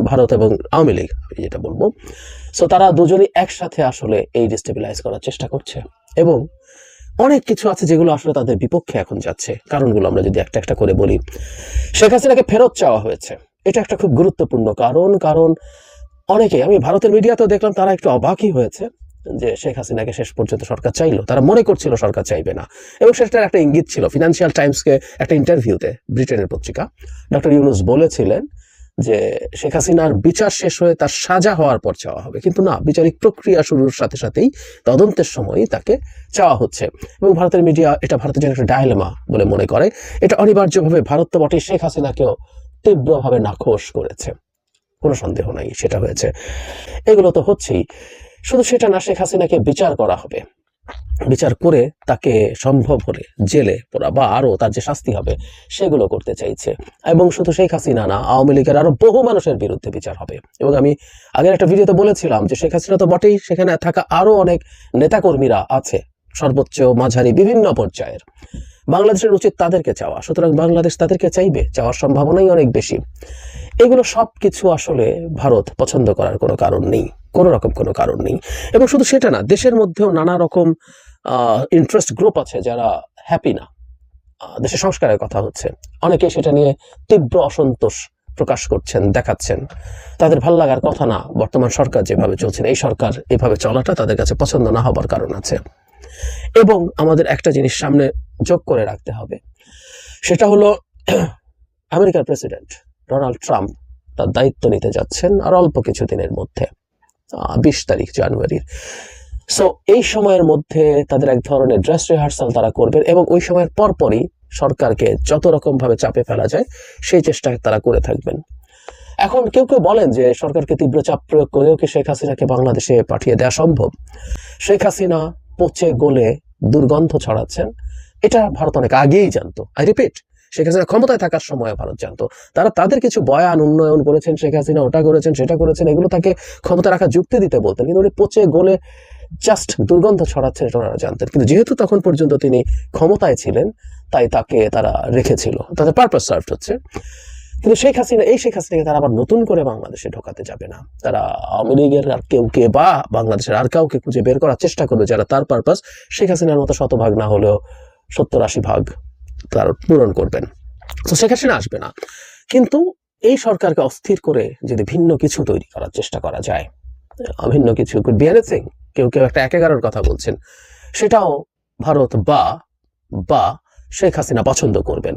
ভারত এবং আওয়ামী লীগ, আমি যেটা বলবো, সো তারা দুজনই একসাথে আসলে এই ডিস্টেবিলাইজ করার চেষ্টা করছে। এবং অনেক কিছু আছে যেগুলো আসলে তাদের বিপক্ষে এখন যাচ্ছে। কারণগুলো আমরা যদি একটা একটা করে বলি, শেখ হাসিনাকে ফেরত চাওয়া হয়েছে, এটা একটা খুব গুরুত্বপূর্ণ কারণ। কারণ অনেকে, আমি ভারতের মিডিয়াতেও দেখলাম, তারা একটু অবাকই হয়েছে যে শেখ হাসিনাকে শেষ পর্যন্ত সরকার চাইলো। তারা মনে করছিল সরকার চাইবে না, এবং সেটার একটা ইঙ্গিত ছিল। ফিনান্সিয়াল টাইমসকে একটা ইন্টারভিউতে, ব্রিটেনের পত্রিকা, ডক্টর ইউনুস বলেছিলেন যে শেখ হাসিনার বিচার শেষ হয়ে তার সাজা হওয়ার পর চাওয়া হবে, কিন্তু না, বিচারিক প্রক্রিয়া শুরুর সাথে সাথেই, তদন্তের সময়ই তাকে চাওয়া হচ্ছে। এবং ভারতের মিডিয়া এটা ভারতের জন্য একটা ডায়লেমা বলে মনে করে। এটা অনিবার্যভাবে ভারত তো বটে, শেখ হাসিনাকেও তীব্রভাবে নাখোশ করেছে, কোনো সন্দেহ নাই সেটা হয়েছে। এগুলো তো হচ্ছেই। শুধু সেটা না, শেখ হাসিনাকে বিচার করা হবে, বিচার করে তাকে সম্ভব হলে জেলে পড়া বা আরো তার যে শাস্তি হবে সেগুলো করতে চাইছে। এবং শুধু শেখ হাসিনা না, আওয়ামী লীগের আরো বহু মানুষের বিরুদ্ধে বিচার হবে। এবং আমি আগের একটা ভিডিওতে বলেছিলাম যে শেখ হাসিনা তো বটেই, সেখানে থাকা আরো অনেক নেতাকর্মীরা আছে, সর্বোচ্চ মাঝারি বিভিন্ন পর্যায়ের। বাংলাদেশের উচিত তাদেরকে চাওয়া, সুতরাং বাংলাদেশ তাদেরকে চাইবে, চাওয়ার সম্ভাবনাই অনেক বেশি। এগুলো সবকিছু আসলে ভারত পছন্দ করার কোনো কারণ নেই, কোনো রকম কোনো কারণ নেই। এবং শুধু সেটা না, দেশের মধ্যেও নানা রকম ইন্টারেস্ট গ্রুপ আছে যারা হ্যাপি না। দেশের সংস্কারের কথা হচ্ছে, অনেকে সেটা নিয়ে তীব্র অসন্তোষ প্রকাশ করছেন, দেখাচ্ছেন। তাদের ভাল লাগার কথা না বর্তমান সরকার যেভাবে চলছেন, এই সরকার এভাবে চলাটা তাদের কাছে পছন্দ না হবার কারণ আছে। এবং আমাদের একটা জিনিস সামনে যোগ করে রাখতে হবে, সেটা হলো আমেরিকার প্রেসিডেন্ট ডোনাল্ড ট্রাম্প তার দায়িত্ব নিতে যাচ্ছেন আর অল্প কিছু দিনের মধ্যে, 20 তারিখ জানুয়ারির। সো এই সময়ের মধ্যে তাদের এক ধরনের ড্রেস রিহার্সাল তারা করবেন, এবং ওই সময়ের পরপরই সরকারকে যত রকম ভাবে চাপে ফেলা যায় সেই চেষ্টা তারা করে থাকবেন। এখন কেউ কেউ বলেন যে সরকারকে তীব্র চাপ প্রয়োগ করেও কি শেখ হাসিনাকে বাংলাদেশে পাঠিয়ে দেওয়া সম্ভব? শেখ হাসিনা পচে গলে দুর্গন্ধ ছড়াচ্ছেন, এটা ভারত অনেক আগেই জানতো। আই রিপিট, শেখ হাসিনা ক্ষমতায় থাকার সময় ভারত জানতো। তারা তাদের কিছু বয়ান উন্নয়ন করেছেন, শেখ হাসিনা ওটা করেছেন সেটা করেছেন, এগুলো তাকে ক্ষমতা রাখার যুক্তি দিতে বলতেন, কিন্তু উনি পচে গলে জাস্ট দুর্গন্ধ ছড়াচ্ছেন এটা ওনারা জানতেন। কিন্তু যেহেতু তখন পর্যন্ত তিনি ক্ষমতায় ছিলেন, তাই তাকে তারা রেখেছিল, তাদের পারপাস সার্ভ হচ্ছে। কিন্তু শেখ হাসিনাকে তারা আবার নতুন করে বাংলাদেশে ঢোকাতে যাবে না। তারা আওয়ামী লীগের আর কেউকে বা বাংলাদেশের আর কাউকে খুঁজে বের করার চেষ্টা করবে যারা তার পারপাস শেখ হাসিনার মতো 100% না হলেও 70-80% তার পূরণ করবেন। তো শেখ হাসিনা আসবে না, কিন্তু এই সরকারকে অস্থির করে যদি ভিন্ন কিছু তৈরি করার চেষ্টা করা যায়, ভিন্ন কিছু, কেউ কেউ একটা 1-11 কথা বলছেন, সেটাও ভারত বা শেখ হাসিনা পছন্দ করবেন।